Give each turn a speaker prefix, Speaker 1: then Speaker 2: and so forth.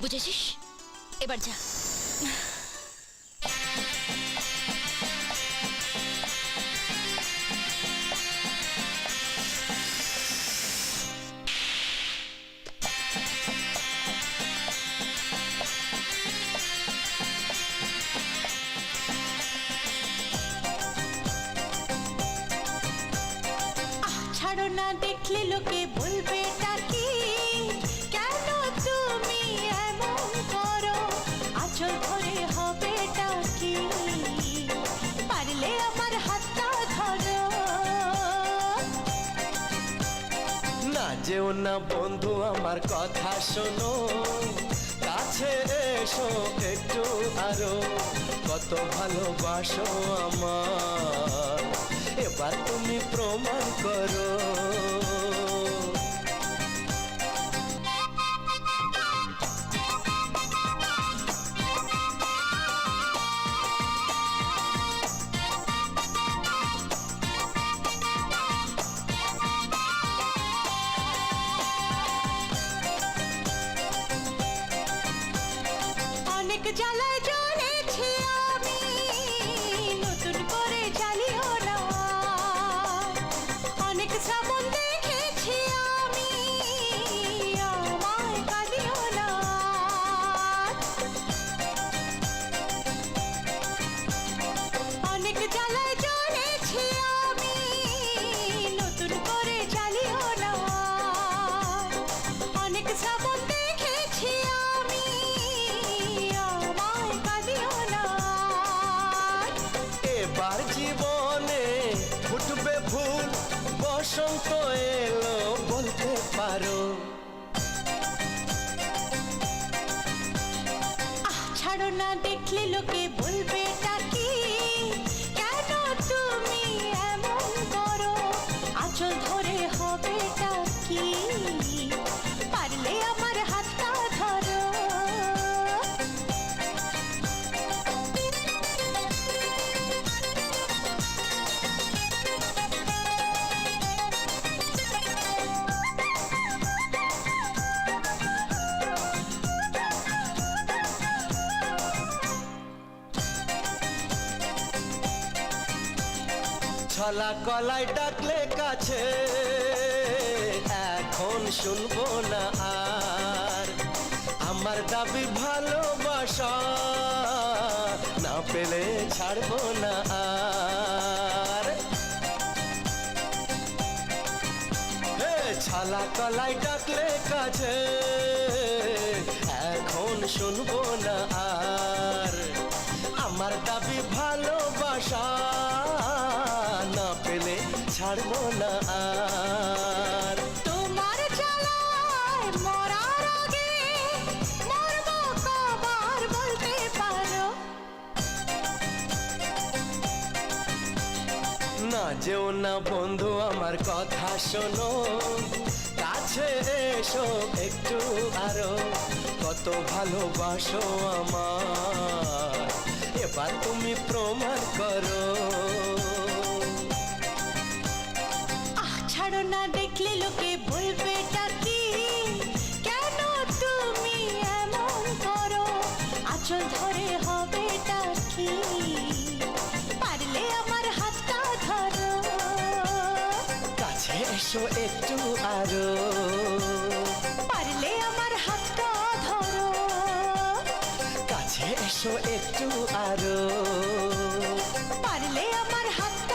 Speaker 1: বুঝেছিস? এবার যা।
Speaker 2: ছাড়ো না, দেখলে লোকে বলবে টাকি, কেন তুমি এমন করো, আঁচল ধরে হবে টাকি, পারলে আমার হাতটা ধরো।
Speaker 3: না যেও না বন্ধু, আমার কথা শোনো, কাছে এসো একটু আরো, কত ভালোবাসো আমার, এবার তুমি প্রমাণ করো।
Speaker 2: অনেক জ্বালায় জ্বলেছি আমি, নতুন করে জ্বালিও না, অনেক শ্রাবণ দেখেছি আমি, আমায় কাঁদিও না। অনেক জ্বালায় জ্বলেছি আমি, নতুন করে জ্বালিও না, অনেক শ্রাবণ দেখেছি আমি, আমায় কাঁদিও না।
Speaker 3: এবার জীবনে ফুটবে ফুল, বসন্ত এলো বলতে পারো।
Speaker 2: ছাড়ো না, দেখলে লোকে বলবে টাকি, কেন তুমি এমন করো, আঁচল ধরে হবে টাকি, পারলে আমার হাতটা ধরো।
Speaker 3: ছলা কলাই ডাকলে কাছে, এখন শুনবো না আর, আমার দাবি ভালোবাসা, না পেলে ছাড়বো না আর। ছলা কলাই ডাকলে কাছে, এখন শুনবো না আর, আমার দাবি ভালোবাসা, না পেলে ছাড়বো না আর।
Speaker 2: তোমার জ্বালায় মরার আগে মরবো কবার বলতে পারো।
Speaker 3: না যেও না বন্ধু, আমার কথা শোনো, কাছে এসো একটু আরো, কত ভালোবাসো আমার, এবার তুমি প্রমাণ করো।
Speaker 2: ছাড়ো না, দেখলে লোকে বলবে টাকি, কেন তুমি এমন করো, আঁচল ধরে হবে টাকি, পারলে আমার হাতটা ধরো।
Speaker 3: কাছে এসো একটু আরো,
Speaker 2: পারলে আমার হাতটা ধরো।
Speaker 3: কাছে এসো একটু আরো,
Speaker 2: পারলে আমার হাতটা